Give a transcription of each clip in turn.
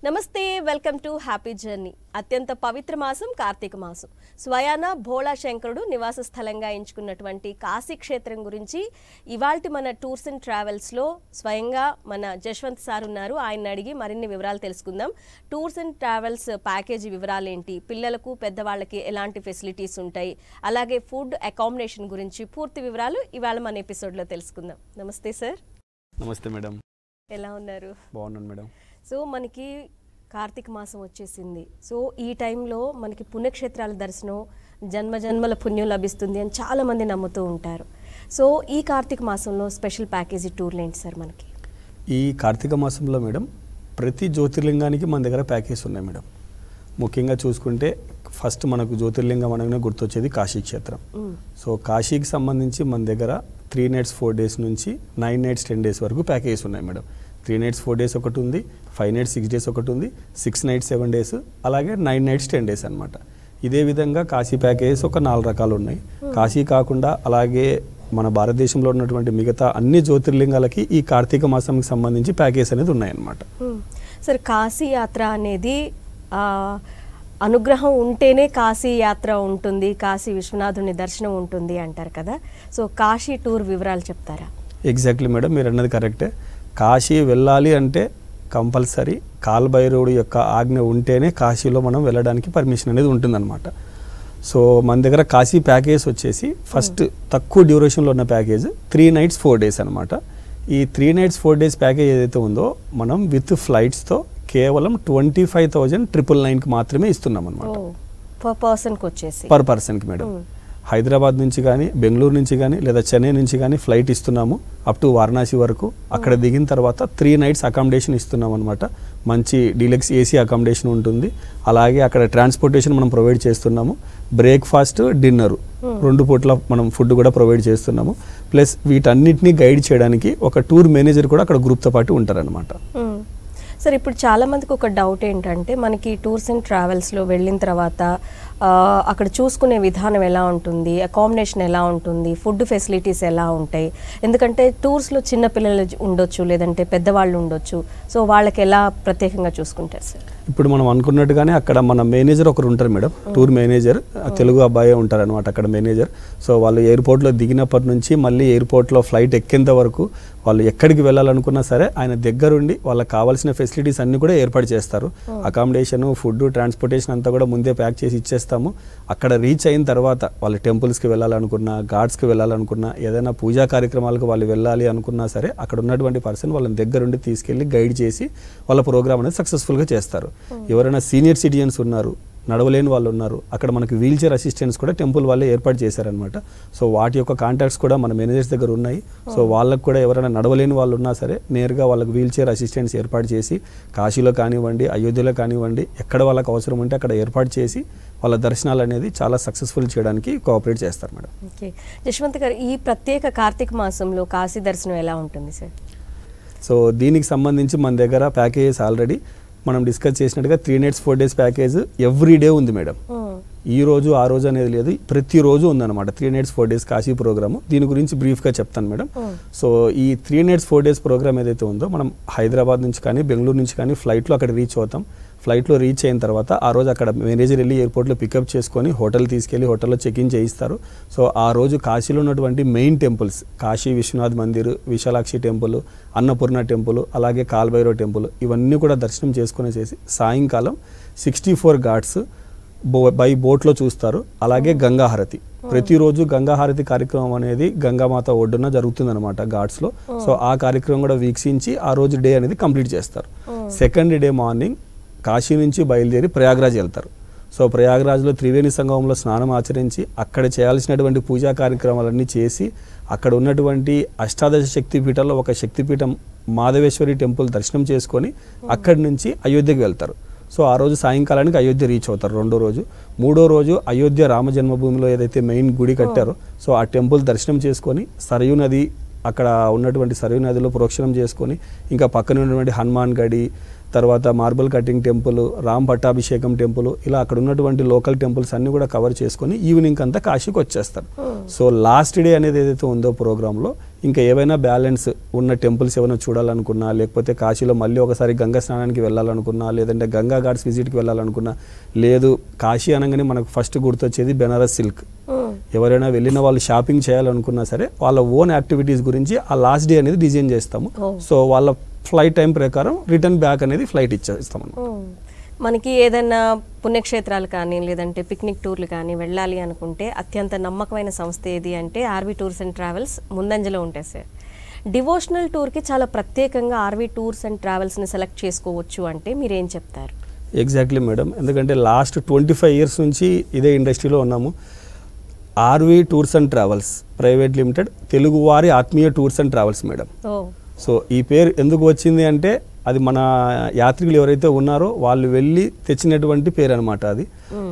నమస్తే welcome to happy journey. అత్యంత పవిత్ర మాసం కార్తీక మాసం. స్వయాన భోళా శంకరుడు నివాస స్థలంగా ఎంచుకున్నటువంటి కాశీ క్షేత్రం గురించి ఇవాల్టి మన టూర్స్ అండ్ ట్రావెల్స్లో స్వయంగా మన జశ్వంత్ సార్ ఉన్నారు. ఆయన అడిగి మరిన్ని వివరాలు తెలుసుకుందాం. టూర్స్ అండ్ ట్రావెల్స్ ప్యాకేజీ వివరాలు ఏంటి, పిల్లలకు పెద్దవాళ్ళకి ఎలాంటి ఫెసిలిటీస్ ఉంటాయి, అలాగే ఫుడ్ అకామిడేషన్ గురించి పూర్తి వివరాలు ఇవాళ మన ఎపిసోడ్లో తెలుసుకుందాం. నమస్తే సార్. నమస్తే మేడం. ఎలా ఉన్నారు? బాగున్నాను మేడం. సో మనకి కార్తీక మాసం వచ్చేసింది. సో ఈ టైంలో మనకి పుణ్యక్షేత్రాల దర్శనం జన్మజన్మల పుణ్యం లభిస్తుంది అని చాలామంది నమ్ముతూ ఉంటారు. సో ఈ కార్తీక మాసంలో స్పెషల్ ప్యాకేజీ టూర్లు ఏంటి సార్ మనకి? ఈ కార్తీక మాసంలో మేడం ప్రతి జ్యోతిర్లింగానికి మన దగ్గర ప్యాకేజ్ ఉన్నాయి మేడం. ముఖ్యంగా చూసుకుంటే ఫస్ట్ మనకు జ్యోతిర్లింగం అనగానే గుర్తొచ్చేది కాశీ క్షేత్రం. సో కాశీకి సంబంధించి మన దగ్గర 3 nights 4 days నుంచి 9 nights 10 days వరకు ప్యాకేజెస్ ఉన్నాయి మేడం. 3 nights 4 days ఒకటి ఉంది, 5 nights 6 days ఒకటి ఉంది, 6 nights 7 days, అలాగే 9 nights 10 days అనమాట. ఇదే విధంగా కాశీ ప్యాకేజెస్ ఒక 4 రకాలు ఉన్నాయి. కాశీ కాకుండా అలాగే మన భారతదేశంలో ఉన్నటువంటి మిగతా అన్ని జ్యోతిర్లింగాలకి ఈ కార్తీక మాసానికి సంబంధించి ప్యాకేజ్ అనేది ఉన్నాయన్నమాట. సార్ కాశీ యాత్ర అనేది అనుగ్రహం ఉంటేనే కాశీ యాత్ర ఉంటుంది, కాశీ విశ్వనాథుని దర్శనం ఉంటుంది అంటారు కదా. సో కాశీ టూర్ వివరాలు చెప్తారా? ఎగ్జాక్ట్లీ మేడం, మీరు అన్నది కరెక్టే. కాశీ వెళ్ళాలి అంటే కంపల్సరీ కాలభైరవుడి యొక్క ఆజ్ఞ ఉంటేనే కాశీలో మనం వెళ్ళడానికి పర్మిషన్ అనేది ఉంటుందన్నమాట. సో మన దగ్గర కాశీ ప్యాకేజ్ వచ్చేసి ఫస్ట్ తక్కువ డ్యూరేషన్లో ఉన్న ప్యాకేజ్ 3 nights 4 days అనమాట. ఈ 3 nights 4 days ప్యాకేజ్ ఏదైతే ఉందో మనం విత్ ఫ్లైట్స్తో కేవలం 25,999కి మాత్రమే ఇస్తున్నాం అనమాట. పర్ పర్సన్కి మేడం. హైదరాబాద్ నుంచి కానీ బెంగళూరు నుంచి కానీ లేదా చెన్నై నుంచి కానీ ఫ్లైట్ ఇస్తున్నాము అప్ టు వారణాసి వరకు. అక్కడ దిగిన తర్వాత 3 nights అకామిడేషన్ ఇస్తున్నాం అనమాట. మంచి డీలక్స్ ఏసీ అకామిడేషన్ ఉంటుంది. అలాగే అక్కడ ట్రాన్స్పోర్టేషన్ మనం ప్రొవైడ్ చేస్తున్నాము. బ్రేక్ఫాస్ట్, డిన్నర్ 2 పూట్ల మనం ఫుడ్ కూడా ప్రొవైడ్ చేస్తున్నాము. ప్లస్ వీటన్నిటిని గైడ్ చేయడానికి ఒక టూర్ మేనేజర్ కూడా అక్కడ గ్రూప్తో పాటు ఉంటారనమాట. సార్ ఇప్పుడు చాలా మందికి ఒక డౌట్ ఏంటంటే మనకి టూర్స్ అండ్ ట్రావెల్స్లో వెళ్ళిన తర్వాత అక్కడ చూసుకునే విధానం ఎలా ఉంటుంది, అకామిడేషన్ ఎలా ఉంటుంది, ఫుడ్ ఫెసిలిటీస్ ఎలా ఉంటాయి? ఎందుకంటే టూర్స్లో చిన్నపిల్లలు ఉండొచ్చు, లేదంటే పెద్దవాళ్ళు ఉండొచ్చు. సో వాళ్ళకి ఎలా ప్రత్యేకంగా చూసుకుంటారు సార్? ఇప్పుడు మనం అనుకున్నట్టుగానే అక్కడ మన మేనేజర్ ఒకరు ఉంటారు మేడం. టూర్ మేనేజర్ తెలుగు అబ్బాయే ఉంటారు అనమాట అక్కడ మేనేజర్. సో వాళ్ళు ఎయిర్పోర్ట్లో దిగినప్పటి నుంచి మళ్ళీ ఎయిర్పోర్ట్లో ఫ్లైట్ ఎక్కేంత వరకు వాళ్ళు ఎక్కడికి వెళ్ళాలనుకున్నా సరే ఆయన దగ్గరుండి వాళ్ళకి కావాల్సిన ఫెసిలిటీస్ అన్నీ కూడా ఏర్పాటు చేస్తారు. అకామిడేషన్, ఫుడ్, ట్రాన్స్పోర్టేషన్ అంతా కూడా ముందే ప్యాక్ చేసి ఇచ్చేస్తాము. అక్కడ రీచ్ అయిన తర్వాత వాళ్ళు టెంపుల్స్కి వెళ్ళాలనుకున్నా, ఘాట్స్కి వెళ్ళాలనుకున్నా, ఏదైనా పూజా కార్యక్రమాలకు వాళ్ళు వెళ్ళాలి అనుకున్నా సరే అక్కడ ఉన్నటువంటి పర్సన్ వాళ్ళని దగ్గరుండి తీసుకెళ్ళి గైడ్ చేసి వాళ్ళ ప్రోగ్రామ్ అనేది సక్సెస్ఫుల్గా చేస్తారు. ఎవరైనా సీనియర్ సిటిజన్స్ ఉన్నారు, నడవలేని వాళ్ళు ఉన్నారు, అక్కడ మనకి వీల్ చైర్ అసిస్టెంట్స్ కూడా టెంపుల్ వాళ్ళే ఏర్పాటు చేశారనమాట. సో వాటి యొక్క కాంటాక్ట్స్ కూడా మన మేనేజర్స్ దగ్గర ఉన్నాయి. సో వాళ్ళకు కూడా ఎవరైనా నడవలేని వాళ్ళు ఉన్నా సరే నేరుగా వాళ్ళకి వీల్ చైర్ అసిస్టెంట్స్ ఏర్పాటు చేసి కాశీలో కానివ్వండి, అయోధ్యలో కానివ్వండి, ఎక్కడ వాళ్ళకి అవసరం ఉంటే అక్కడ ఏర్పాటు చేసి వాళ్ళ దర్శనాలు అనేది చాలా సక్సెస్ఫుల్ చేయడానికి కోఆపరేట్ చేస్తారు మేడం. ఓకే జశ్వంత్ గారు, ఈ ప్రత్యేక కార్తీక మాసంలో కాశీ దర్శనం ఎలా ఉంటుంది సార్? సో దీనికి సంబంధించి మన దగ్గర ప్యాకేజెస్ ఆల్రెడీ మనం డిస్కస్ చేసినట్టుగా 3 nights 4 days package every day ఉంది మేడం. ఈ రోజు ఆ రోజు అనేది లేదు, ప్రతిరోజు ఉందన్నమాట 3 nights 4 days కాశీ ప్రోగ్రాము. దీని గురించి బ్రీఫ్గా చెప్తాను మేడం. సో ఈ 3 nights 4 days ప్రోగ్రామ్ ఏదైతే ఉందో మనం హైదరాబాద్ నుంచి కానీ బెంగళూరు నుంచి కానీ ఫ్లైట్లో అక్కడ రీచ్ అవుతాం. ఫ్లైట్లో రీచ్ అయిన తర్వాత ఆ రోజు అక్కడ మేనేజర్ వెళ్ళి ఎయిర్పోర్ట్లో పికప్ చేసుకొని హోటల్ తీసుకెళ్ళి హోటల్లో చెక్-ఇన్ చేయిస్తారు. సో ఆ రోజు కాశీలో ఉన్నటువంటి main temples Kashi Vishwanath Mandir, Vishalakshi temple, Annapurna temple, అలాగే కాలభైరవ్ టెంపుల్ ఇవన్నీ కూడా దర్శనం చేసుకునేసేసి సాయంకాలం 64 ఘాట్స్ బై బోట్లో చూస్తారు. అలాగే గంగాహారతి ప్రతిరోజు గంగాహారతి కార్యక్రమం అనేది గంగామాత ఒడ్డున జరుగుతుందన్నమాట ఘాట్స్లో. సో ఆ కార్యక్రమం కూడా వీక్షించి ఆ రోజు డే అనేది కంప్లీట్ చేస్తారు. సెకండ్ డే మార్నింగ్ కాశీ నుంచి బయలుదేరి ప్రయాగ్రాజ్ వెళ్తారు. సో ప్రయాగ్రాజ్లో త్రివేణి సంగమంలో స్నానం ఆచరించి అక్కడ చేయాల్సినటువంటి పూజా కార్యక్రమాలన్నీ చేసి అక్కడ ఉన్నటువంటి అష్టాదశ శక్తిపీఠాల్లో ఒక శక్తిపీఠం మాధవేశ్వరి టెంపుల్ దర్శనం చేసుకొని అక్కడి నుంచి అయోధ్యకి వెళ్తారు. సో ఆ రోజు సాయంకాలానికి అయోధ్య రీచ్ అవుతారు. 2వ రోజు. 3వ రోజు అయోధ్య రామ జన్మభూమిలో ఏదైతే మెయిన్ గుడి కట్టారో సో ఆ టెంపుల్ దర్శనం చేసుకొని సరయూ నది అక్కడ ఉన్నటువంటి సరయూ నదిలో ప్రోక్షణం చేసుకొని ఇంకా పక్కన ఉన్నటువంటి హనుమాన్ గడి, తర్వాత మార్బల్ కటింగ్ టెంపుల్, రామ్ పట్టాభిషేకం టెంపుల్, ఇలా అక్కడ ఉన్నటువంటి లోకల్ టెంపుల్స్ అన్నీ కూడా కవర్ చేసుకొని ఈవినింగ్ అంతా కాశీకి వచ్చేస్తారు. సో లాస్ట్ డే అనేది ఏదైతే ఉందో ప్రోగ్రాంలో ఇంకా ఏవైనా బ్యాలెన్స్ ఉన్న టెంపుల్స్ ఏమైనా చూడాలనుకున్నా, లేకపోతే కాశీలో మళ్ళీ ఒకసారి గంగా స్నానానికి వెళ్ళాలనుకున్నా, లేదంటే గంగా ఘాట్స్ విజిట్కి వెళ్ళాలనుకున్నా, లేదు కాశీ అనగానే మనకు ఫస్ట్ గుర్తొచ్చేది బెనారస్ సిల్క్. ఎవరైనా వెళ్ళిన వాళ్ళు షాపింగ్ చేయాలనుకున్నా సరే వాళ్ళ ఓన్ యాక్టివిటీస్ గురించి ఆ లాస్ట్ డే అనేది డిజైన్ చేస్తాము. సో వాళ్ళ ఫ్లైట్ టైం ప్రకారం రిటర్న్ బ్యాక్ అనేది ఫ్లైట్ ఇచ్చేస్తాము. మనకి ఏదైనా పుణ్యక్షేత్రాలు కానీ లేదంటే పిక్నిక్ టూర్లు కానీ వెళ్ళాలి అనుకుంటే అత్యంత నమ్మకమైన సంస్థ ఏది అంటే ఆర్వీ టూర్స్ అండ్ ట్రావెల్స్ ముందంజలో ఉంటాయి సార్. డివోషనల్ టూర్కి చాలా ప్రత్యేకంగా ఆర్వీ టూర్స్ అండ్ ట్రావెల్స్ని సెలెక్ట్ చేసుకోవచ్చు అంటే మీరేం చెప్తారు? ఎగ్జాక్ట్లీ మేడం, ఎందుకంటే లాస్ట్ 25 years నుంచి ఇదే ఇండస్ట్రీలో ఉన్నాము. RV tours and travels private limited, తెలుగువారి ఆత్మీయ tours and travels madam. So ఈ పేరు ఎందుకు వచ్చింది అంటే అది మన యాత్రికులు ఎవరైతే ఉన్నారో వాళ్ళు వెళ్ళి తెచ్చినటువంటి పేరు అనమాట అది.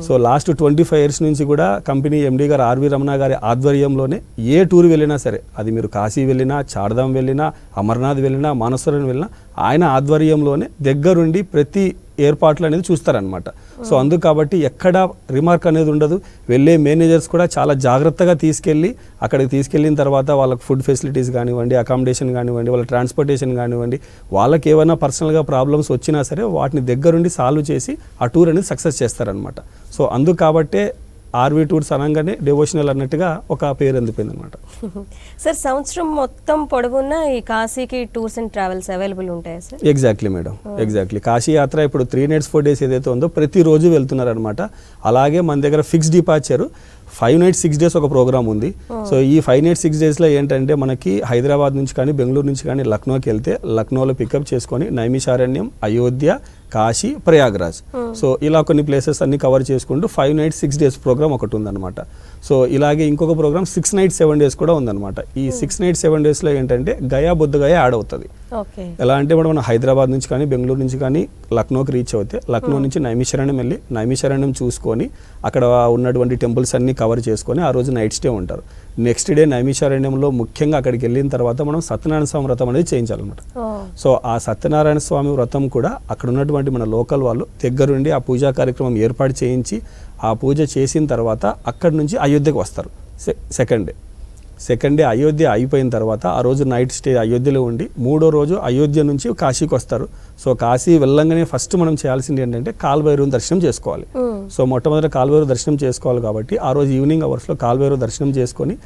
సో లాస్ట్ 25 years నుంచి కూడా కంపెనీ ఎండీ గారు ఆర్వి రమణ గారి ఆధ్వర్యంలోనే ఏ టూర్ వెళ్ళినా సరే, అది మీరు కాశీ వెళ్ళినా, చార్ధామ్ వెళ్ళినా, అమర్నాథ్ వెళ్ళినా, మానసరోవర్ వెళ్ళినా ఆయన ఆధ్వర్యంలోనే దగ్గరుండి ప్రతి ఏర్పాట్లు అనేది చూస్తారనమాట. సో అందుకు కాబట్టి ఎక్కడ రిమార్క్ అనేది ఉండదు. వెళ్ళే మేనేజర్స్ కూడా చాలా జాగ్రత్తగా తీసుకెళ్ళి అక్కడికి తీసుకెళ్ళిన తర్వాత వాళ్ళకి ఫుడ్ ఫెసిలిటీస్ కానివ్వండి, అకామిడేషన్ కానివ్వండి, వాళ్ళ ట్రాన్స్పోర్టేషన్ కానివ్వండి, వాళ్ళకి ఏమైనా పర్సనల్గా ప్రాబ్లమ్స్ వచ్చినా సరే వాటిని దగ్గరుండి సాల్వ్ చేసి ఆ టూర్ అనేది సక్సెస్ చేస్తారనమాట. సో అందుకు కాబట్టే ఆర్వీ టూర్స్ అనగానే డివోషనల్ అన్నట్టుగా ఒక పేరు అందుపోయింది అనమాట. సార్ సంవత్సరం మొత్తం పొడవునా ఈ కాశీకి టూర్స్ అండ్ ట్రావెల్స్ అవైలబుల్ ఉంటాయా sir? Exactly madam, exactly. Kashi యాత్ర ఇప్పుడు 3 nights 4 days ఏదైతే ఉందో ప్రతిరోజు వెళ్తున్నారనమాట. అలాగే మన దగ్గర ఫిక్స్ డిపార్చర్ 5 nights 6 days ఒక ప్రోగ్రామ్ ఉంది. సో ఈ 5 nights 6 daysలో ఏంటంటే మనకి హైదరాబాద్ నుంచి కానీ బెంగళూరు నుంచి కానీ లక్నోకి వెళ్తే లక్నోలో పికప్ చేసుకొని నైమిషారణ్యం, అయోధ్య, కాశీ, ప్రయాగ్రాజ్, సో ఇలా కొన్ని ప్లేసెస్ అన్ని కవర్ చేసుకుంటూ 5 nights 6 days ప్రోగ్రామ్ ఒకటి ఉందన్నమాట. సో ఇలాగే ఇంకొక ప్రోగ్రామ్ 6 nights 7 days కూడా ఉందన్నమాట. ఈ 6 nights 7 daysలో ఏంటంటే గయా బుద్ధగయ యాడ్ అవుతుంది. ఎలా అంటే మనం హైదరాబాద్ నుంచి కానీ బెంగళూరు నుంచి కానీ లక్నోకి రీచ్ అవుతే లక్నో నుంచి నైమిషారణ్యం వెళ్ళి నైమిషారణ్యం చూసుకొని అక్కడ ఉన్నటువంటి టెంపుల్స్ అన్ని కవర్ చేసుకొని ఆ రోజు నైట్ స్టే ఉంటారు. నెక్స్ట్ డే నైమిషారణ్యంలో ముఖ్యంగా అక్కడికి వెళ్ళిన తర్వాత మనం సత్యనారాయణ స్వామి వ్రతం అనేది చేయించాలన్నమాట. సో ఆ సత్యనారాయణ స్వామి వ్రతం కూడా అక్కడ ఉన్నటువంటి మన లోకల్ వాళ్ళు దగ్గరుండి ఆ పూజా కార్యక్రమం ఏర్పాటు చేయించి ఆ పూజ చేసిన తర్వాత అక్కడి నుంచి అయోధ్యకు వస్తారు. సెకండ్ డే అయోధ్య అయిపోయిన తర్వాత ఆ రోజు నైట్ స్టే అయోధ్యలో ఉండి 3వ రోజు అయోధ్య నుంచి కాశీకి వస్తారు. సో కాశీ వెళ్ళంగానే ఫస్ట్ మనం చేయాల్సింది ఏంటంటే కాలభైరవ దర్శనం చేసుకోవాలి. సో మొట్టమొదటి కాలభైరవ దర్శనం చేసుకోవాలి కాబట్టి ఆ రోజు ఈవినింగ్ అవర్స్లో కాలభైరవ దర్శనం చేసుకొని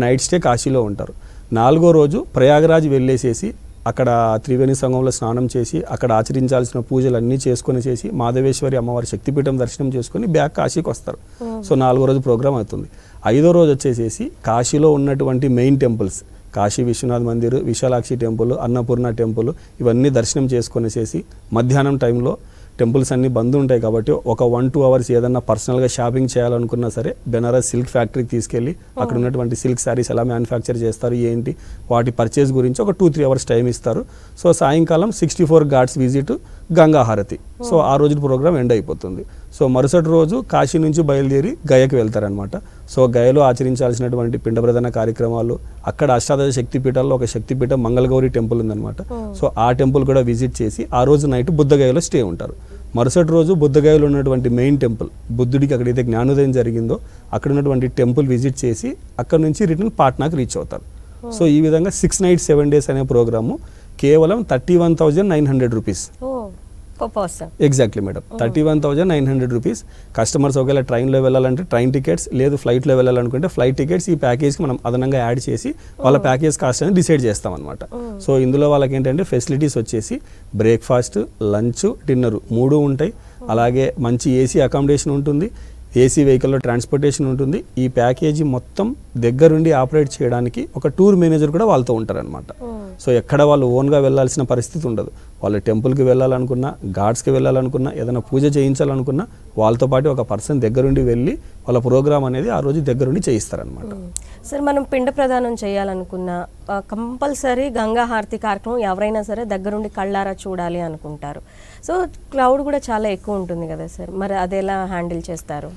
నైట్ స్టే కాశీలో ఉంటారు. 4వ రోజు ప్రయాగరాజ్ వెళ్ళేసేసి అక్కడ త్రివేణి సంగంలో స్నానం చేసి అక్కడ ఆచరించాల్సిన పూజలు అన్నీ చేసుకొని చేసి మాధవేశ్వరి అమ్మవారి శక్తిపీఠం దర్శనం చేసుకొని బ్యాక్ కాశీకి వస్తారు. సో 4వ రోజు ప్రోగ్రామ్ అవుతుంది. 5వ రోజు వచ్చేసేసి కాశీలో ఉన్నటువంటి main temples Kashi Vishwanath Mandir, Vishalakshi temple, Annapurna temple ఇవన్నీ దర్శనం చేసుకొనేసేసి మధ్యాహ్నం టైంలో టెంపుల్స్ అన్నీ బంద్ ఉంటాయి కాబట్టి ఒక 1-2 hours ఏదన్నా పర్సనల్గా షాపింగ్ చేయాలనుకున్నా సరే బెనారస్ సిల్క్ ఫ్యాక్టరీకి తీసుకెళ్ళి అక్కడ ఉన్నటువంటి సిల్క్ శారీస్ ఎలా మ్యానుఫ్యాక్చర్ చేస్తారు ఏంటి వాటి పర్చేస్ గురించి ఒక 2-3 hours టైం ఇస్తారు. సో సాయంకాలం 64 ఘాట్స్ విజిట్, గంగా హారతి. సో ఆ రోజు ప్రోగ్రామ్ ఎండ్ అయిపోతుంది. సో మరుసటి రోజు కాశీ నుంచి బయలుదేరి గయకి వెళ్తారనమాట. సో గయలో ఆచరించాల్సినటువంటి పిండ ప్రధాన కార్యక్రమాలు, అక్కడ అష్టాదశ శక్తిపీఠాల్లో ఒక శక్తిపీఠం మంగళగౌరి టెంపుల్ ఉందన్నమాట. సో ఆ టెంపుల్ కూడా విజిట్ చేసి ఆ రోజు నైట్ బుద్ధగయలో స్టే ఉంటారు. మరుసటి రోజు బుద్ధగయలో ఉన్నటువంటి మెయిన్ టెంపుల్ బుద్ధుడికి అక్కడైతే జ్ఞానోదయం జరిగిందో అక్కడ ఉన్నటువంటి టెంపుల్ విజిట్ చేసి అక్కడ నుంచి రిటర్న్ పాట్నాకి రీచ్ అవుతారు. సో ఈ విధంగా 6 nights 7 days అనే ప్రోగ్రాము కేవలం 31,900 rupees. Exactly madam, 31,900 rupees. Customers ఒకవేళ ట్రైన్లో వెళ్ళాలంటే ట్రైన్ టికెట్స్, లేదు ఫ్లైట్లో వెళ్ళాలనుకుంటే ఫ్లైట్ టికెట్స్ ఈ ప్యాకేజ్కి మనం అదనంగా యాడ్ చేసి వాళ్ళ ప్యాకేజ్ కాస్ట్ అనేది డిసైడ్ చేస్తాం అనమాట. సో ఇందులో వాళ్ళకి ఏంటంటే ఫెసిలిటీస్ వచ్చేసి బ్రేక్ఫాస్ట్, లంచ్, డిన్నర్ 3 ఉంటాయి. అలాగే మంచి ఏసీ అకామిడేషన్ ఉంటుంది, ఏసీ వెహికల్లో ట్రాన్స్పోర్టేషన్ ఉంటుంది. ఈ ప్యాకేజీ మొత్తం దగ్గరుండి ఆపరేట్ చేయడానికి ఒక టూర్ మేనేజర్ కూడా వాళ్ళతో ఉంటారనమాట. సో ఎక్కడ వాళ్ళు ఓన్గా వెళ్ళాల్సిన పరిస్థితి ఉండదు. వాళ్ళు టెంపుల్కి వెళ్ళాలనుకున్నా, ఘాట్స్కి వెళ్ళాలనుకున్నా, ఏదైనా పూజ చేయించాలనుకున్నా వాళ్ళతో పాటు ఒక పర్సన్ దగ్గరుండి వెళ్ళి వాళ్ళ ప్రోగ్రామ్ అనేది ఆ రోజు దగ్గరుండి చేయిస్తారనమాట. సార్ మనం పిండ ప్రదానం చేయాలనుకున్నా కంపల్సరీ గంగా హారతి కార్యక్రమం ఎవరైనా సరే దగ్గరుండి కళ్ళారా చూడాలి అనుకుంటారు. సో క్రౌడ్ కూడా చాలా ఎక్కువ ఉంటుంది కదా సార్, మరి అది ఎలా హ్యాండిల్ చేస్తారు?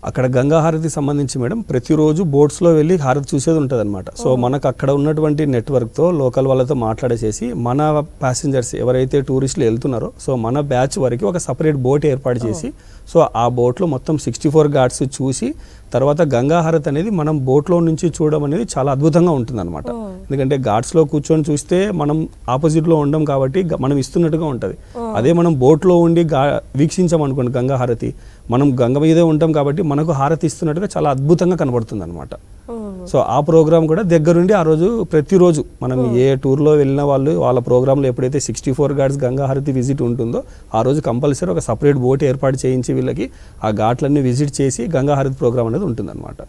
అక్కడ గంగా హారతి సంబంధించి మేడం ప్రతిరోజు బోట్స్లో వెళ్ళి హారతి చూసేది ఉంటుంది అనమాట. సో మనకు అక్కడ ఉన్నటువంటి నెట్వర్క్తో లోకల్ వాళ్ళతో మాట్లాడేసేసి మన ప్యాసింజర్స్ ఎవరైతే టూరిస్టులు వెళ్తున్నారో సో మన బ్యాచ్ వరకు ఒక సపరేట్ బోట్ ఏర్పాటు చేసి సో ఆ బోట్లో మొత్తం 64 ఘాట్స్ చూసి తర్వాత గంగా హారతి అనేది మనం బోట్లో నుంచి చూడడం అనేది చాలా అద్భుతంగా ఉంటుంది అనమాట. ఎందుకంటే ఘాట్స్లో కూర్చొని చూస్తే మనం ఆపోజిట్లో ఉండం కాబట్టి మనం ఇస్తున్నట్టుగా ఉంటుంది. అదే మనం బోట్లో ఉండి వీక్షించామనుకోండి గంగా హారతి, మనం గంగ మీదే ఉంటాం కాబట్టి మనకు హారతి ఇస్తున్నట్టుగా చాలా అద్భుతంగా కనబడుతుంది అనమాట. సో ఆ ప్రోగ్రామ్ కూడా దగ్గరుండి ఆ రోజు ప్రతిరోజు మనం ఏ టూర్లో వెళ్ళిన వాళ్ళు వాళ్ళ ప్రోగ్రాంలో ఎప్పుడైతే 64 ఘాట్స్ గంగా హారతి విజిట్ ఉంటుందో ఆ రోజు కంపల్సరీ ఒక సపరేట్ బోట్ ఏర్పాటు చేయించి వీళ్ళకి ఆ ఘాట్లన్నీ విజిట్ చేసి గంగా హారతి ప్రోగ్రామ్ అనేది ఉంటుందన్నమాట.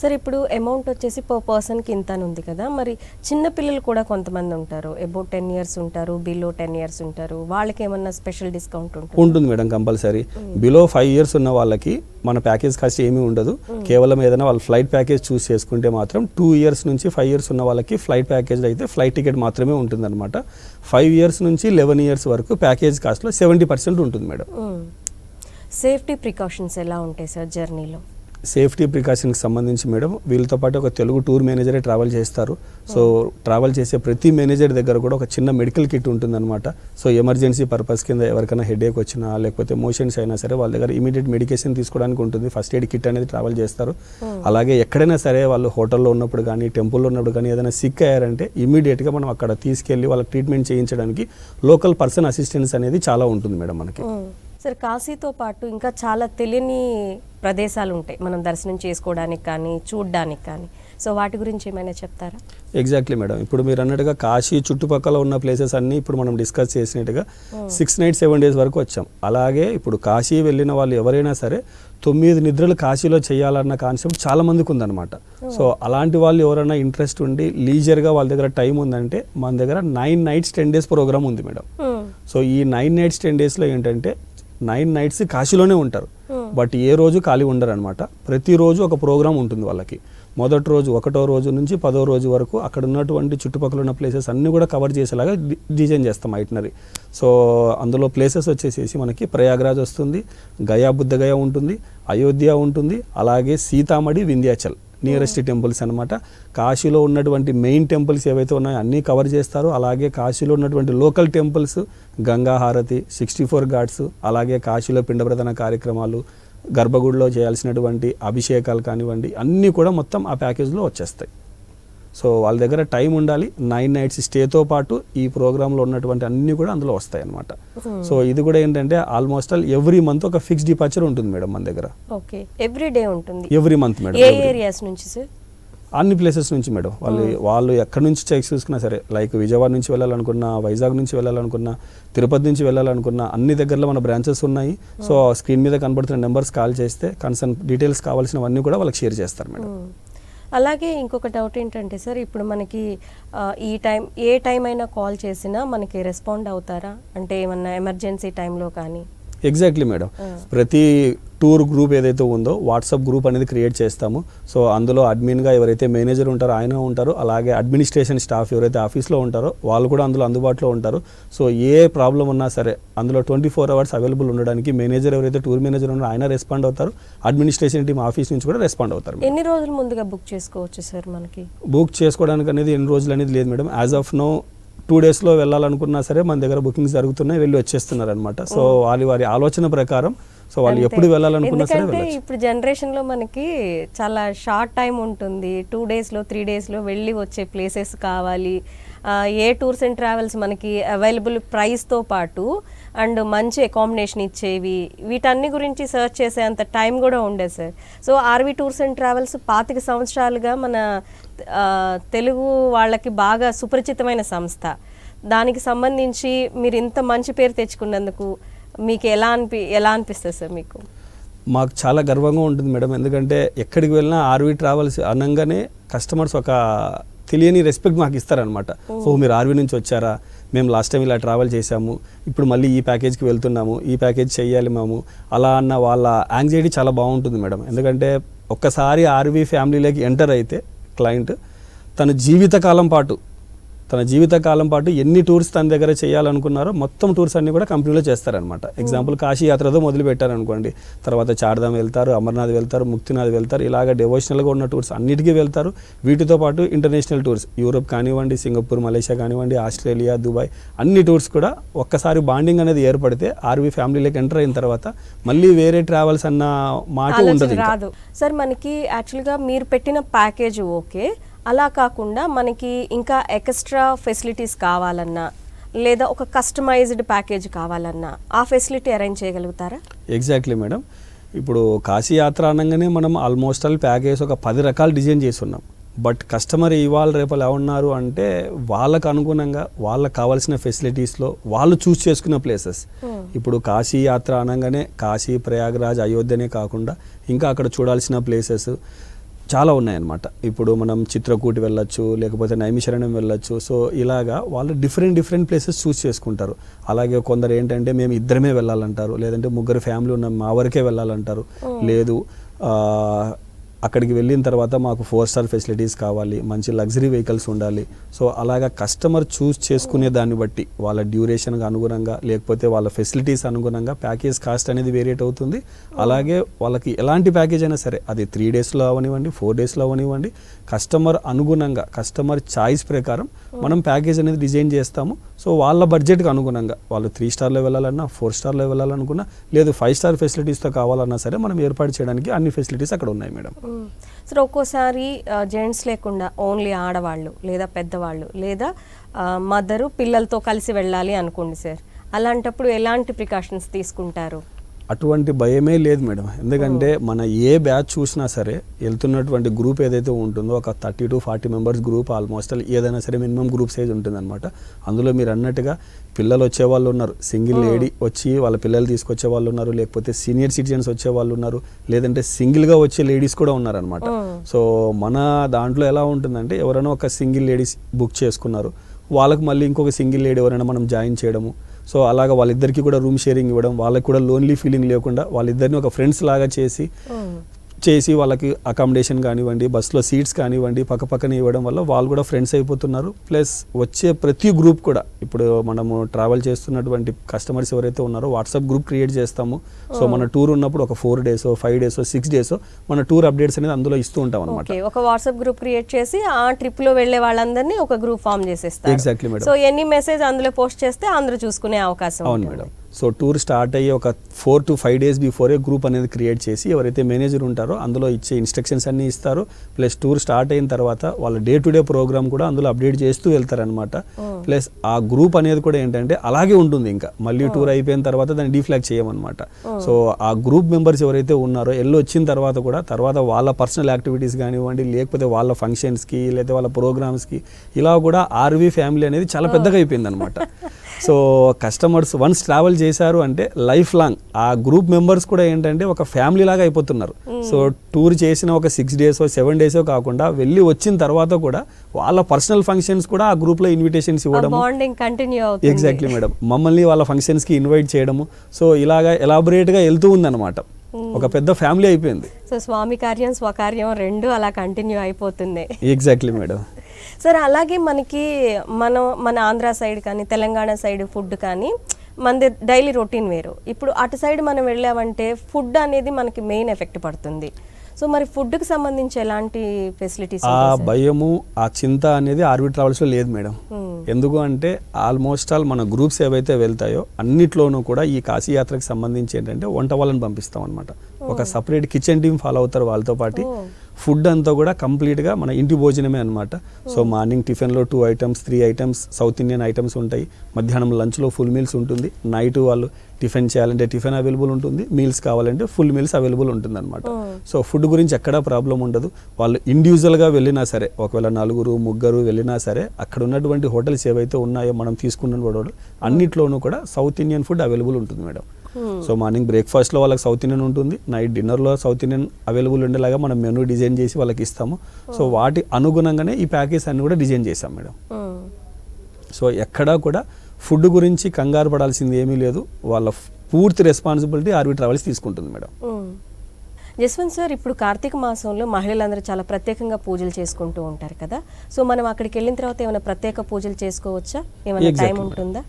సార్ ఇప్పుడు అమౌంట్ వచ్చేసి పర్ పర్సన్కి ఇంత అని ఉంది కదా, మరి చిన్న పిల్లలు కూడా కొంతమంది ఉంటారు, అబౌట్ 10 years ఉంటారు, బిలో 10 years ఉంటారు, వాళ్ళకి ఏమన్నా స్పెషల్ డిస్కౌంట్ ఉంటుంది మేడం కంపల్సరీ. బిలో 5 years ఉన్న వాళ్ళకి మన ప్యాకేజ్ కాస్ట్ ఏమీ ఉండదు. కేవలం ఏదైనా వాళ్ళు ఫ్లైట్ ప్యాకేజ్ చూస్ చేసుకుంటే మాత్రం 2 years నుంచి 5 years ఉన్న వాళ్ళకి ఫ్లైట్ ప్యాకేజ్ అయితే ఫ్లైట్ టికెట్ మాత్రమే ఉంటుందన్నమాట. 5 years నుంచి 11 years వరకు ప్యాకేజ్ కాస్ట్లో 70% ఉంటుంది మేడం. సేఫ్టీ ప్రికాషన్స్ ఎలా ఉంటాయి సార్ జర్నీలో? సేఫ్టీ ప్రికాషన్కి సంబంధించి మేడం వీళ్ళతో పాటు ఒక తెలుగు టూర్ మేనేజరే ట్రావెల్ చేస్తారు. సో ట్రావెల్ చేసే ప్రతి మేనేజర్ దగ్గర కూడా ఒక చిన్న మెడికల్ కిట్ ఉంటుందన్నమాట. సో ఎమర్జెన్సీ పర్పస్ కింద ఎవరికైనా హెడేక్ వచ్చినా లేకపోతే మోషన్స్ అయినా సరే వాళ్ళ దగ్గర ఇమీడియట్ మెడికేషన్ తీసుకోవడానికి ఉంటుంది. ఫస్ట్ ఎయిడ్ కిట్ అనేది ట్రావెల్ చేస్తారు. అలాగే ఎక్కడైనా సరే వాళ్ళు హోటల్లో ఉన్నప్పుడు కానీ టెంపుల్లో ఉన్నప్పుడు కానీ ఏదైనా సిక్ అయ్యారంటే ఇమీడియట్గా మనం అక్కడ తీసుకెళ్ళి వాళ్ళకి ట్రీట్మెంట్ చేయించడానికి లోకల్ పర్సన్ అసిస్టెన్స్ అనేది చాలా ఉంటుంది మేడం మనకి. సార్ కాశీతో పాటు ఇంకా చాలా తెలియని ప్రదేశాలు ఉంటాయి మనం దర్శనం చేసుకోవడానికి కానీ చూడడానికి కానీ, సో వాటి గురించి ఏమైనా చెప్తారా? ఎగ్జాక్ట్లీ మేడం, ఇప్పుడు మీరు అన్నట్టుగా కాశీ చుట్టుపక్కల ఉన్న ప్లేసెస్ అన్నీ ఇప్పుడు మనం డిస్కస్ చేసినట్టుగా 6 nights 7 days వరకు వచ్చాం. అలాగే ఇప్పుడు కాశీ వెళ్ళిన వాళ్ళు ఎవరైనా సరే 9 నిద్రలు కాశీలో చేయాలన్న కాన్సెప్ట్ చాలా మందికి ఉందన్నమాట. సో అలాంటి వాళ్ళు ఎవరైనా ఇంట్రెస్ట్ ఉండి లీజర్గా వాళ్ళ దగ్గర టైం ఉందంటే మన దగ్గర 9 nights 10 days ప్రోగ్రామ్ ఉంది మేడం. సో ఈ 9 nights 10 daysలో ఏంటంటే 9 nights కాశీలోనే ఉంటారు, బట్ ఏ రోజు ఖాళీ ఉండరు అనమాట. ప్రతిరోజు ఒక ప్రోగ్రామ్ ఉంటుంది వాళ్ళకి. మొదటి రోజు 1వ రోజు నుంచి 10వ రోజు వరకు అక్కడ ఉన్నటువంటి చుట్టుపక్కల ఉన్న ప్లేసెస్ అన్నీ కూడా కవర్ చేసేలాగా డిజైన్ చేస్తాం ఐటనరీ. సో అందులో ప్లేసెస్ వచ్చేసేసి మనకి ప్రయాగ్రాజ్ వస్తుంది, గయా బుద్ధగయ ఉంటుంది, అయోధ్య ఉంటుంది, అలాగే సీతామఢి, వింధ్యాచల్ నియరెస్ట్ టెంపుల్స్ అనమాట. కాశీలో ఉన్నటువంటి మెయిన్ టెంపుల్స్ ఏవైతే ఉన్నాయో అన్నీ కవర్ చేస్తారు. అలాగే కాశీలో ఉన్నటువంటి లోకల్ టెంపుల్స్, గంగా హారతి, 64 ఘాట్స్, అలాగే కాశీలో పిండప్రదాన కార్యక్రమాలు, గర్భగుడిలో చేయాల్సినటువంటి అభిషేకాలు కానివ్వండి అన్నీ కూడా మొత్తం ఆ ప్యాకేజ్లో వచ్చేస్తాయి. సో వాళ్ళ దగ్గర టైం ఉండాలి. 9 nights స్టేతో పాటు ఈ ప్రోగ్రాంలో ఉన్నటువంటి అన్నీ కూడా అందులో వస్తాయి అనమాట. సో ఇది కూడా ఏంటంటే ఆల్మోస్ట్ ఆల్ ఎవ్రీ మంత్ ఒక ఫిక్స్ డిపార్చర్ ఉంటుంది మేడం మన దగ్గర. ఓకే, ఎవ్రీ డే ఉంటుంది? Every month madam. ఏ ఏరియాస్ నుంచి సార్? అన్ని ప్లేసెస్ నుంచి మేడం. వాళ్ళు ఎక్కడి నుంచి చెక్ చూసుకున్నా సరే, లైక్ విజయవాడ నుంచి వెళ్ళాలనుకున్నా, వైజాగ్ నుంచి వెళ్ళాలనుకున్నా, తిరుపతి నుంచి వెళ్ళాలనుకున్నా అన్ని దగ్గరలో మన బ్రాంచెస్ ఉన్నాయి. సో స్క్రీన్ మీద కనబడుతున్న నెంబర్స్ కాల్ చేస్తే కన్సర్న్ డీటెయిల్స్ కావాల్సినవన్నీ కూడా వాళ్ళకి షేర్ చేస్తారు మేడం. అలాగే ఇంకొక డౌట్ ఏంటంటే సార్, ఇప్పుడు మనకి ఏ టైం అయినా కాల్ చేసినా మనకి రెస్పాండ్ అవుతారా? అంటే ఏమన్నా ఎమర్జెన్సీ టైంలో కానీ? ఎగ్జాక్ట్లీ మేడం, ప్రతి టూర్ గ్రూప్ ఏదైతే ఉందో వాట్సాప్ గ్రూప్ అనేది క్రియేట్ చేస్తాము. సో అందులో అడ్మిన్గా ఎవరైతే మేనేజర్ ఉంటారో ఆయన ఉంటారు, అలాగే అడ్మినిస్ట్రేషన్ స్టాఫ్ ఎవరైతే ఆఫీస్లో ఉంటారో వాళ్ళు కూడా అందులో అందుబాటులో ఉంటారు. సో ఏ ప్రాబ్లం ఉన్నా సరే అందులో 24 hours అవైలబుల్ ఉండడానికి మేనేజర్ ఎవరైతే టూర్ మేనేజర్ ఉన్నారో ఆయన రెస్పాండ్ అవుతారు, అడ్మినిస్ట్రేషన్ టీమ్ ఆఫీస్ నుంచి కూడా రెస్పాండ్ అవుతారు. ఎన్ని రోజుల ముందుగా బుక్ చేసుకోవచ్చు సార్? మనకి బుక్ చేసుకోవడానికి అనేది ఎన్ని రోజులు అనేది లేదు మేడం. యాజ్ ఆఫ్ నో 2 daysలో వెళ్ళాలనుకున్నా సరే మన దగ్గర బుకింగ్స్ జరుగుతున్నాయి, వెళ్ళి వచ్చేస్తున్నారు అనమాట. సో వారి ఆలోచన ప్రకారం సో వాళ్ళు ఎప్పుడు వెళ్ళాలనుకున్నా సరే వెళ్ళొచ్చు. ఇప్పుడు జనరేషన్లో మనకి చాలా షార్ట్ టైం ఉంటుంది, 2 daysలో 3 daysలో వెళ్ళి వచ్చే ప్లేసెస్ కావాలి. ఏ టూర్స్ అండ్ ట్రావెల్స్ మనకి అవైలబుల్ ప్రైస్తో పాటు అండ్ మంచి అకామిడేషన్ ఇచ్చేవి, వీటన్ని గురించి సర్చ్ చేసే అంత టైం కూడా ఉండేది sir. So RV tours and travels 25 సంవత్సరాలుగా మన తెలుగు వాళ్ళకి బాగా సుపరిచితమైన సంస్థ. దానికి సంబంధించి మీరు ఇంత మంచి పేరు తెచ్చుకున్నందుకు మీకు ఎలా అనిపిస్తుంది సార్? మీకు మాకు చాలా గర్వంగా ఉంటుంది మేడం, ఎందుకంటే ఎక్కడికి వెళ్ళినా ఆర్వి ట్రావెల్స్ అనగానే కస్టమర్స్ ఒక తెలియని రెస్పెక్ట్ మాకు ఇస్తారనమాట. ఓ మీరు ఆర్వి నుంచి వచ్చారా, మేము లాస్ట్ టైం ఇలా ట్రావెల్ చేసాము, ఇప్పుడు మళ్ళీ ఈ ప్యాకేజ్కి వెళ్తున్నాము, ఈ ప్యాకేజ్ చెయ్యాలి మేము అలా అన్న వాళ్ళ యాంగ్జైటీ చాలా బాగుంటుంది మేడం. ఎందుకంటే ఒక్కసారి ఆర్వి ఫ్యామిలీలోకి ఎంటర్ అయితే క్లయింట్ తన జీవితకాలం పాటు ఎన్ని టూర్స్ తన దగ్గర చేయాలనుకున్నారో మొత్తం టూర్స్ అన్ని కూడా కంపెనీలో చేస్తారనమాట. ఎగ్జాంపుల్ కాశీ యాత్రతో మొదలు పెట్టారనుకోండి, తర్వాత చార్ధామ్ వెళ్తారు, అమర్నాథ్ వెళ్తారు, ముక్తినాథ్ వెళ్తారు, ఇలాగ డివోషనల్గా ఉన్న టూర్స్ అన్నిటికీ వెళ్తారు. వీటితో పాటు ఇంటర్నేషనల్ టూర్స్ యూరోప్ కానివ్వండి, సింగపూర్, మలేషియా కానివ్వండి, ఆస్ట్రేలియా, దుబాయ్ అన్ని టూర్స్ కూడా ఒక్కసారి బాండింగ్ అనేది ఏర్పడితే ఆర్వి ఫ్యామిలీలోకి ఎంటర్ అయిన తర్వాత మళ్ళీ వేరే ట్రావెల్స్ అన్న మాట ఉండదు రాదు సార్. మనకి యాక్చువల్గా మీరు పెట్టిన ప్యాకేజ్ ఓకే, అలా కాకుండా మనకి ఇంకా ఎక్స్ట్రా ఫెసిలిటీస్ కావాలన్నా లేదా ఒక కస్టమైజ్డ్ ప్యాకేజ్ కావాలన్నా ఆ ఫెసిలిటీ అరేంజ్ చేయగలుగుతారా? Exactly madam. ఇప్పుడు కాశీ యాత్ర అనగానే మనం ఆల్మోస్ట్ ఆల్ ప్యాకేజ్ ఒక 10 రకాలు డిజైన్ చేసి ఉన్నాం. బట్ కస్టమర్ ఇవాళ రేపు ఎలా ఉన్నారు అంటే వాళ్ళకు అనుగుణంగా వాళ్ళకి కావాల్సిన ఫెసిలిటీస్లో వాళ్ళు చూస్ చేసుకున్న ప్లేసెస్. ఇప్పుడు కాశీ యాత్ర అనగానే కాశీ, ప్రయాగరాజ్, అయోధ్యనే కాకుండా ఇంకా అక్కడ చూడాల్సిన ప్లేసెస్ చాలా ఉన్నాయన్నమాట. ఇప్పుడు మనం చిత్రకూటి వెళ్ళొచ్చు, లేకపోతే నైమిషరణం వెళ్ళొచ్చు. సో ఇలాగా వాళ్ళు డిఫరెంట్ ప్లేసెస్ చూస్ చేసుకుంటారు. అలాగే కొందరు ఏంటంటే మేము ఇద్దరమే వెళ్ళాలంటారు, లేదంటే ముగ్గురు ఫ్యామిలీ ఉన్నాం మా వరకే వెళ్ళాలంటారు. లేదు అక్కడికి వెళ్ళిన తర్వాత మాకు 4 స్టార్ ఫెసిలిటీస్ కావాలి, మంచి లగ్జరీ వెహికల్స్ ఉండాలి. సో అలాగా కస్టమర్ చూస్ చేసుకునే దాన్ని బట్టి వాళ్ళ డ్యూరేషన్కి అనుగుణంగా లేకపోతే వాళ్ళ ఫెసిలిటీస్ అనుగుణంగా ప్యాకేజ్ కాస్ట్ అనేది వేరియేట్ అవుతుంది. అలాగే వాళ్ళకి ఎలాంటి ప్యాకేజ్ అయినా సరే అది 3 డేస్లో అవనివ్వండి, 4 డేస్లో అవనివ్వండి, కస్టమర్ అనుగుణంగా కస్టమర్ చాయిస్ ప్రకారం మనం ప్యాకేజ్ అనేది డిజైన్ చేస్తాము. సో వాళ్ళ బడ్జెట్కి అనుగుణంగా వాళ్ళు 3 స్టార్లో వెళ్ళాలన్నా, 4 స్టార్లో వెళ్ళాలనుకున్నా, లేదు 5 స్టార్ ఫెసిలిటీస్తో కావాలన్నా సరే మనం ఏర్పాటు చేయడానికి అన్ని ఫెసిలిటీస్ అక్కడ ఉన్నాయి మేడం. సార్ ఒక్కోసారి జెంట్స్ లేకుండా ఓన్లీ ఆడవాళ్ళు లేదా పెద్దవాళ్ళు లేదా మదరు పిల్లలతో కలిసి వెళ్ళాలి అనుకోండి సార్, అలాంటప్పుడు ఎలాంటి ప్రికాషన్స్ తీసుకుంటారు? అటువంటి భయమే లేదు మేడం. ఎందుకంటే మన ఏ బ్యాచ్ చూసినా సరే వెళ్తున్నటువంటి గ్రూప్ ఏదైతే ఉంటుందో ఒక 30 to 40 మెంబర్స్ గ్రూప్ ఆల్మోస్ట్ ఏదైనా సరే మినిమం గ్రూప్ సైజ్ ఉంటుందన్నమాట. అందులో మీరు అన్నట్టుగా పిల్లలు వచ్చేవాళ్ళు ఉన్నారు, సింగిల్ లేడీ వచ్చి వాళ్ళ పిల్లలు తీసుకొచ్చే వాళ్ళు ఉన్నారు, లేకపోతే సీనియర్ సిటిజన్స్ వచ్చే వాళ్ళు ఉన్నారు, లేదంటే సింగిల్గా వచ్చే లేడీస్ కూడా ఉన్నారనమాట. సో మన దాంట్లో ఎలా ఉంటుందంటే ఎవరైనా ఒక సింగిల్ లేడీస్ బుక్ చేసుకున్నారు, వాళ్ళకి మళ్ళీ ఇంకొక సింగిల్ లేడీ ఎవరైనా మనం జాయిన్ చేయడము. సో అలాగా వాళ్ళిద్దరికి కూడా రూమ్ షేరింగ్ ఇవ్వడం, వాళ్ళకి కూడా లోన్లీ ఫీలింగ్ లేకుండా వాళ్ళిద్దరిని ఒక ఫ్రెండ్స్ లాగా చేసి వాళ్ళకి అకామిడేషన్ కానివ్వండి, బస్సులో సీట్స్ కానివ్వండి పక్కనే ఇవ్వడం వల్ల వాళ్ళు కూడా ఫ్రెండ్స్ అయిపోతున్నారు. ప్లస్ వచ్చే ప్రతి గ్రూప్ కూడా ఇప్పుడు మనము ట్రావెల్ చేస్తున్నటువంటి కస్టమర్స్ ఎవరైతే ఉన్నారో వాట్సాప్ గ్రూప్ క్రియేట్ చేస్తాము. సో మన టూర్ ఉన్నప్పుడు ఒక 4 days, 5 days, 6 days మన టూర్ అప్డేట్స్ అనేది అందులో ఇస్తూ ఉంటాం అనమాట. ఒక వాట్సాప్ గ్రూప్ క్రియేట్ చేసి ఆ ట్రిప్ లో వెళ్లే వాళ్ళందరినీ ఒక గ్రూప్ ఫామ్ చేసేస్తారు. Exactly madam. సో ఎన్ని మెసేజ్ అందులో పోస్ట్ చేస్తే అందరూ చూసుకునే అవకాశం. అవును మేడం. సో టూర్ స్టార్ట్ అయ్యి ఒక 4 to 5 days బిఫోరే గ్రూప్ అనేది క్రియేట్ చేసి ఎవరైతే మేనేజర్ ఉంటారో అందులో ఇచ్చే ఇన్స్ట్రక్షన్స్ అన్నీ ఇస్తారు. ప్లస్ టూర్ స్టార్ట్ అయిన తర్వాత వాళ్ళ డే టు డే ప్రోగ్రామ్ కూడా అందులో అప్డేట్ చేస్తూ వెళ్తారనమాట. ప్లస్ ఆ గ్రూప్ అనేది కూడా ఏంటంటే అలాగే ఉంటుంది, ఇంకా మళ్ళీ టూర్ అయిపోయిన తర్వాత దాన్ని డీఫ్లాగ్ చేయమన్నమాట. సో ఆ గ్రూప్ మెంబర్స్ ఎవరైతే ఉన్నారో వచ్చిన తర్వాత కూడా తర్వాత వాళ్ళ పర్సనల్ యాక్టివిటీస్ కానివ్వండి, లేకపోతే వాళ్ళ ఫంక్షన్స్కి లేకపోతే వాళ్ళ ప్రోగ్రామ్స్కి ఇలా కూడా ఆర్వీ ఫ్యామిలీ అనేది చాలా పెద్దగా అయిపోయింది అనమాట. సో కస్టమర్స్ వన్స్ ట్రావెల్ చేశారు అంటే లైఫ్ లాంగ్ ఆ గ్రూప్ మెంబర్స్ కూడా ఏంటంటే ఒక ఫ్యామిలీ లాగా అయిపోతున్నారు. సో టూర్ చేసిన ఒక 6 days, 7 days కాకుండా వెళ్ళి వచ్చిన తర్వాత కూడా వాళ్ళ పర్సనల్ ఫంక్షన్స్ కూడా ఆ గ్రూప్ లో ఇన్విటేషన్స్ ఇవ్వడం. Exactly madam. మమ్మల్ని వాళ్ళ ఫంక్షన్స్ కి ఇన్వైట్ చేయడము. సో ఇలాగా ఎలాబొరేట్ గా వెళ్తూ ఉందన్నమాట. ఒక పెద్ద ఫ్యామిలీ అయిపోయింది. సో స్వామి కార్యం స్వకార్యం రెండు అలా కంటిన్యూ అయిపోతుంది. Exactly madam. సార్ అలాగే మనకి మన ఆంధ్ర సైడ్ కానీ తెలంగాణ సైడ్ ఫుడ్ కానీ మనది డైలీ రొటీన్ వేరు. ఇప్పుడు అటు సైడ్ మనం వెళ్ళామంటే ఫుడ్ అనేది మనకి మెయిన్ ఎఫెక్ట్ పడుతుంది. సో మరి ఫుడ్కి సంబంధించి ఎలాంటి ఫెసిలిటీస్? ఆ భయము ఆ చింత అనేది ఆర్వీ ట్రావెల్స్లో లేదు మేడం. ఎందుకు అంటే ఆల్మోస్ట్ ఆల్ మన గ్రూప్స్ ఏవైతే వెళ్తాయో అన్నిట్లోనూ కూడా ఈ కాశీ యాత్రకు సంబంధించి ఏంటంటే వంట వాళ్ళని పంపిస్తాం అనమాట. ఒక సపరేట్ కిచెన్ టీమ్ ఫాలో అవుతారు. వాళ్ళతో పాటు ఫుడ్ అంతా కూడా కంప్లీట్గా మన ఇంటి భోజనమే అనమాట. సో మార్నింగ్ టిఫిన్లో 2 items 3 items South Indian items ఉంటాయి. మధ్యాహ్నం లంచ్లో ఫుల్ మీల్స్ ఉంటుంది. నైట్ వాళ్ళు టిఫిన్ చేయాలంటే టిఫిన్ అవైలబుల్ ఉంటుంది, మీల్స్ కావాలంటే ఫుల్ మీల్స్ అవైలబుల్ ఉంటుంది అనమాట. సో ఫుడ్ గురించి ఎక్కడా ప్రాబ్లం ఉండదు. వాళ్ళు ఇండివిజువల్గా వెళ్ళినా సరే, ఒకవేళ 4 3 వెళ్ళినా సరే అక్కడ ఉన్నటువంటి హోటల్స్ ఏవైతే ఉన్నాయో మనం తీసుకున్న వాడు అన్నిట్లోనూ కూడా సౌత్ ఇండియన్ ఫుడ్ అవైలబుల్ ఉంటుంది మేడం. సో మార్నింగ్ బ్రేక్ఫాస్ట్లో వాళ్ళకి సౌత్ ఇండియన్ ఉంటుంది, నైట్ డిన్నర్లో సౌత్ ఇండియన్ అవైలబుల్ ఉండేలాగా మనం మెనూ డిజైన్ చేసి వాళ్ళకి ఇస్తాము. సో వాటి అనుగుణంగానే ఈ ప్యాకేజ్ అన్ని కూడా డిజైన్ చేస్తాం మేడం. సో ఎక్కడా కూడా ఫుడ్ గురించి కంగారు పడాల్సింది ఏమీ లేదు. వాళ్ళ పూర్తి రెస్పాన్సిబిలిటీ ఆర్వీ ట్రావెల్స్ తీసుకుంటుంది మేడం. జస్వంత్ సార్, ఇప్పుడు కార్తీక మాసంలో మహిళలందరూ చాలా ప్రత్యేకంగా పూజలు చేసుకుంటూ ఉంటారు కదా. సో మనం అక్కడికి వెళ్ళిన తర్వాత ఏమైనా ప్రత్యేక పూజలు చేసుకోవచ్చా? ఏమైనా టైం ఉంటుందా?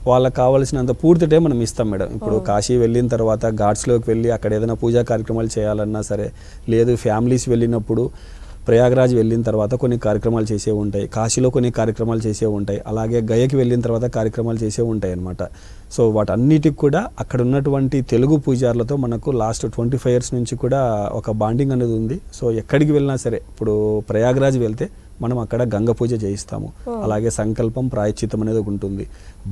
వాళ్ళకి కావాల్సినంత పూర్తి టైం మనం ఇస్తాం మేడం. ఇప్పుడు కాశీ వెళ్ళిన తర్వాత ఘాట్స్లోకి వెళ్ళి అక్కడ ఏదైనా పూజా కార్యక్రమాలు చేయాలన్నా సరే, లేదు ఫ్యామిలీస్ వెళ్ళినప్పుడు ప్రయాగరాజ్ వెళ్ళిన తర్వాత కొన్ని కార్యక్రమాలు చేసే ఉంటాయి, కాశీలో కొన్ని కార్యక్రమాలు చేసే ఉంటాయి, అలాగే గయకి వెళ్ళిన తర్వాత కార్యక్రమాలు చేసే ఉంటాయి అన్నమాట. సో వాటన్నిటికి కూడా అక్కడ ఉన్నటువంటి తెలుగు పూజారులతో మనకు లాస్ట్ 25 years నుంచి కూడా ఒక బాండింగ్ అనేది ఉంది. సో ఎక్కడికి వెళ్ళినా సరే, ఇప్పుడు ప్రయాగరాజ్ వెళ్తే మనం అక్కడ గంగ పూజ చేయిస్తాము, అలాగే సంకల్పం ప్రాయశ్చిత్తం అనేది ఒకటి ఉంటుంది.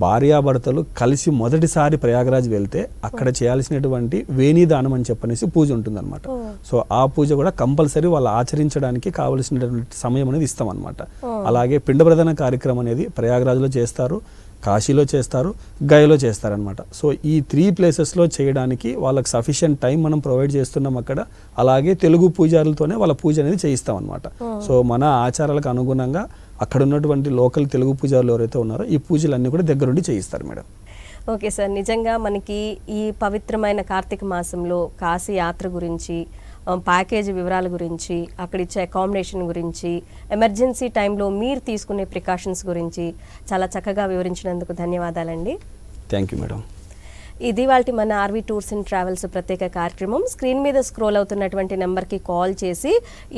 భార్యాభర్తలు కలిసి మొదటిసారి ప్రయాగరాజ్ వెళ్తే అక్కడ చేయాల్సినటువంటి వేణీదానం అని చెప్పనేసి పూజ ఉంటుంది అనమాట. సో ఆ పూజ కూడా కంపల్సరీ వాళ్ళు ఆచరించడానికి కావలసినటువంటి సమయం అనేది ఇస్తాం అనమాట. అలాగే పిండ ప్రదాన కార్యక్రమం అనేది ప్రయాగరాజ్లో చేస్తారు, కాశీలో చేస్తారు, గయలో చేస్తారనమాట. సో ఈ 3 ప్లేసెస్లో చేయడానికి వాళ్ళకి సఫిషియంట్ టైం మనం ప్రొవైడ్ చేస్తున్నాం అక్కడ. అలాగే తెలుగు పూజారులతోనే వాళ్ళ పూజ అనేది చేయిస్తాం అనమాట. సో మన ఆచారాలకు అనుగుణంగా అక్కడ ఉన్నటువంటి లోకల్ తెలుగు పూజారులు ఎవరైతే ఉన్నారో ఈ పూజలన్నీ కూడా దగ్గరుండి చేయిస్తారు మేడం. ఓకే సార్, నిజంగా మనకి ఈ పవిత్రమైన కార్తీక మాసంలో కాశీ యాత్ర గురించి, ప్యాకేజీ వివరాల గురించి, అక్కడ ఇచ్చే అకామిడేషన్ గురించి, ఎమర్జెన్సీ టైంలో మీరు తీసుకునే ప్రికాషన్స్ గురించి చాలా చక్కగా వివరించినందుకు ధన్యవాదాలండి. Thank you madam. ఇది వాళ్ళ మన ఆర్వీ టూర్స్ అండ్ ట్రావెల్స్ ప్రత్యేక కార్యక్రమం. స్క్రీన్ మీద స్క్రోల్ అవుతున్నటువంటి నెంబర్కి కాల్ చేసి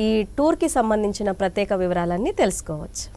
ఈ టూర్కి సంబంధించిన ప్రత్యేక వివరాలన్నీ తెలుసుకోవచ్చు.